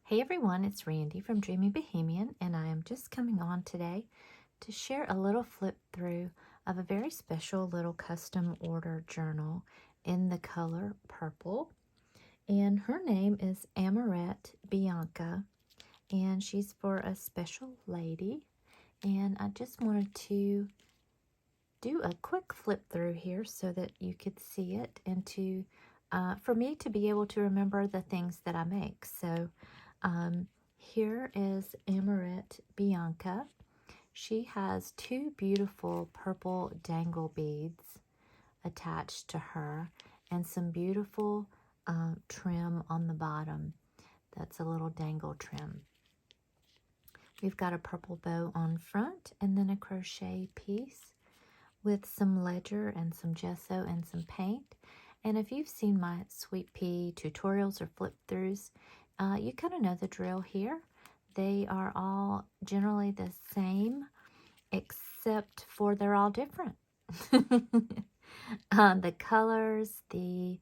Hey everyone, it's Randy from Dreamy Bohemian, and I am just coming on today to share a little flip through of a very special little custom order journal in the color purple. And her name is Amarette Bianca, and she's for a special lady. And I just wanted to do a quick flip through here so that you could see it and to for me to be able to remember the things that I make. So here is Amarette Bianca. She has two beautiful purple dangle beads attached to her and some beautiful trim on the bottom. That's a little dangle trim. We've got a purple bow on front and then a crochet piece with some ledger and some gesso and some paint. And if you've seen my Sweet Pea tutorials or flip throughs, you kind of know the drill here. They are all generally the same, except for they're all different. The colors, the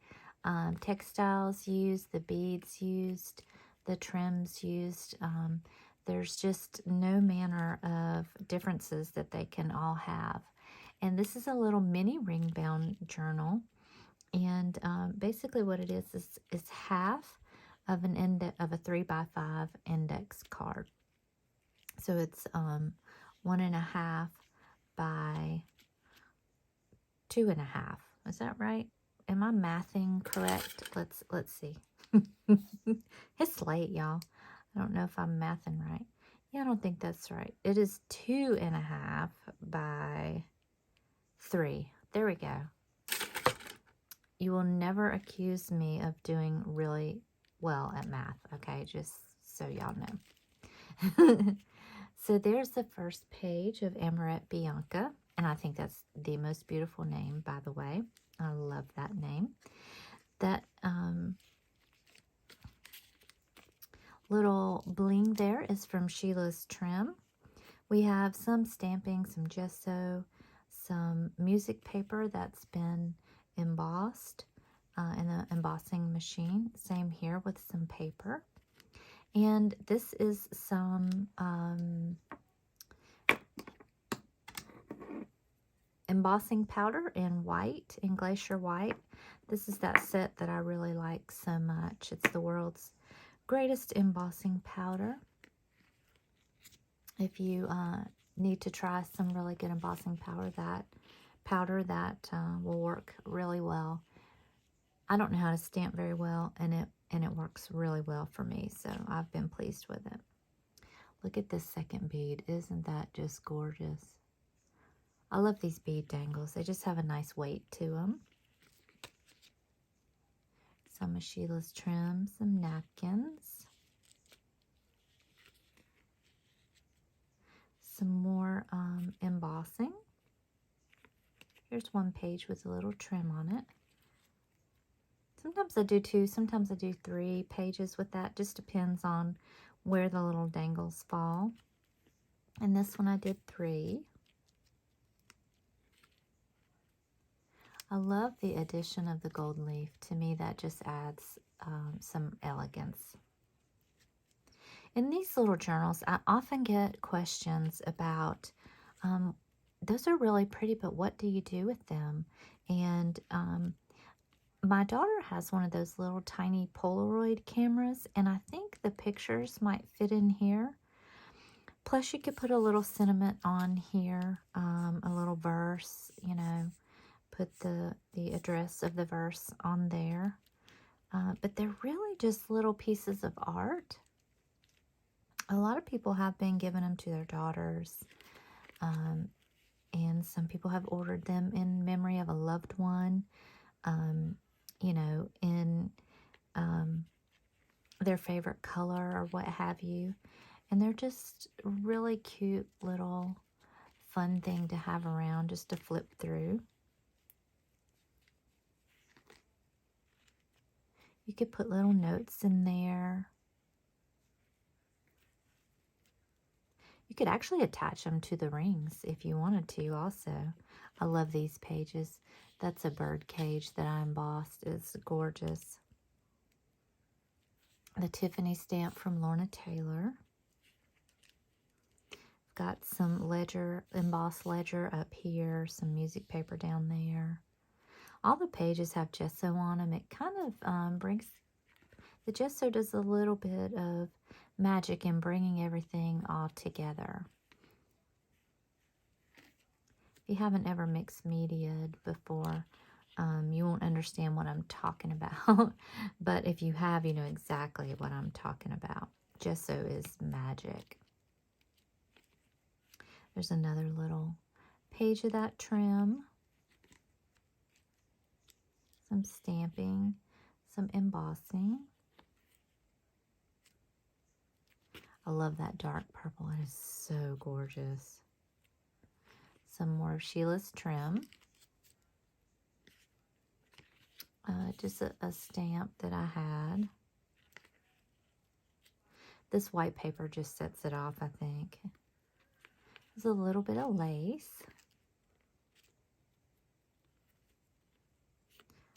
textiles used, the beads used, the trims used, there's just no manner of differences that they can all have. And this is a little mini ring-bound journal. And basically what it is half of an of a 3x5 index card. So it's 1.5 by 2.5. Is that right? Am I mathing correct? Let's see. It's late, y'all. I don't know if I'm mathing right. Yeah, I don't think that's right. It is 2.5 by 3. There we go. You will never accuse me of doing really well at math, okay? Just so y'all know. So there's the first page of Amarette Bianca, and I think that's the most beautiful name, by the way. I love that name. That little bling there is from Sheila's trim. We have some stamping, some gesso, some music paper that's been embossed in the embossing machine. Same here with some paper. And this is some embossing powder in white, in glacier white. This is that set that I really like so much. It's the world's greatest embossing powder. If you need to try some really good embossing powder, that will work really well. I don't know how to stamp very well, and it works really well for me, so I've been pleased with it. Look at this second bead. Isn't that just gorgeous? I love these bead dangles. They just have a nice weight to them. Some of Sheila's trim, some napkins. Some more embossing. Here's one page with a little trim on it. Sometimes I do 2, sometimes I do 3 pages with that. Just depends on where the little dangles fall. And this one I did 3. I love the addition of the gold leaf. To me, that just adds some elegance. In these little journals, I often get questions about, those are really pretty, but what do you do with them? And my daughter has one of those little tiny Polaroid cameras, and I think the pictures might fit in here. Plus, you could put a little sentiment on here, a little verse, you know, put the address of the verse on there. But they're really just little pieces of art. A lot of people have been giving them to their daughters, and some people have ordered them in memory of a loved one, you know, in their favorite color or what have you. And they're just really cute little fun thing to have around, just to flip through. You could put little notes in there. You could actually attach them to the rings if you wanted to also. I love these pages. That's a bird cage that I embossed. It's gorgeous. the Tiffany stamp from Lorna Taylor. Got some ledger, embossed ledger up here, some music paper down there. All the pages have gesso on them. It kind of brings, the gesso does a little bit of magic in bringing everything all together. If you haven't ever mixed media'd before, you won't understand what I'm talking about. But if you have, you know exactly what I'm talking about. Gesso is magic. There's another little page of that trim. Some stamping, some embossing. I love that dark purple. It is so gorgeous. Some more of Sheila's trim. Just a stamp that I had. This white paper just sets it off, I think. There's a little bit of lace.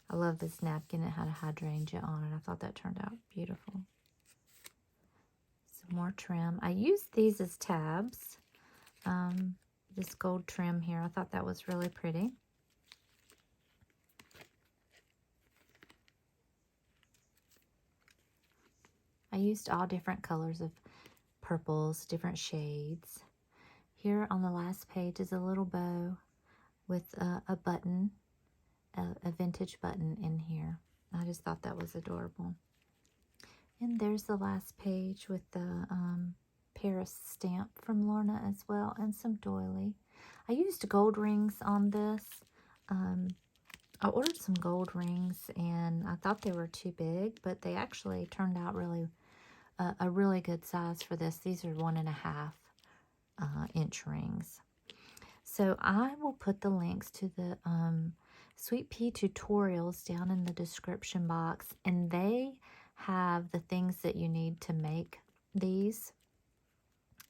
I love this napkin. It had a hydrangea on it. I thought that turned out beautiful. Some more trim. I used these as tabs. This gold trim here. I thought that was really pretty. I used all different colors of purples, different shades. Here on the last page is a little bow with a button, a vintage button in here. I just thought that was adorable. And there's the last page with the Paris stamp from Lorna as well, and some doily. I used gold rings on this. I ordered some gold rings, and I thought they were too big, but they actually turned out really a really good size for this. These are 1.5 inch rings. So I will put the links to the Sweet Pea tutorials down in the description box, and they have the things that you need to make these.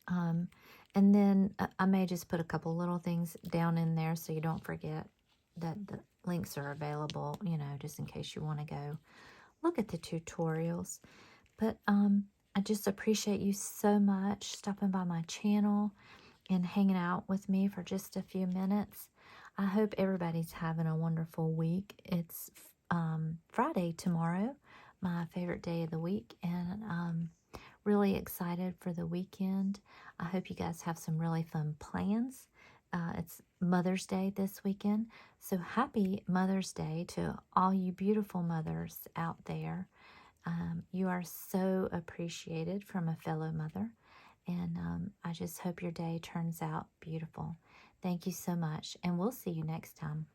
And then I may just put a couple little things down in there so you don't forget that the links are available, you know, just in case you want to go look at the tutorials. But I just appreciate you so much stopping by my channel and hanging out with me for just a few minutes. I hope everybody's having a wonderful week. It's Friday tomorrow, my favorite day of the week, and really excited for the weekend. I hope you guys have some really fun plans. It's Mother's Day this weekend, so happy Mother's Day to all you beautiful mothers out there. You are so appreciated from a fellow mother, and I just hope your day turns out beautiful. Thank you so much, and we'll see you next time.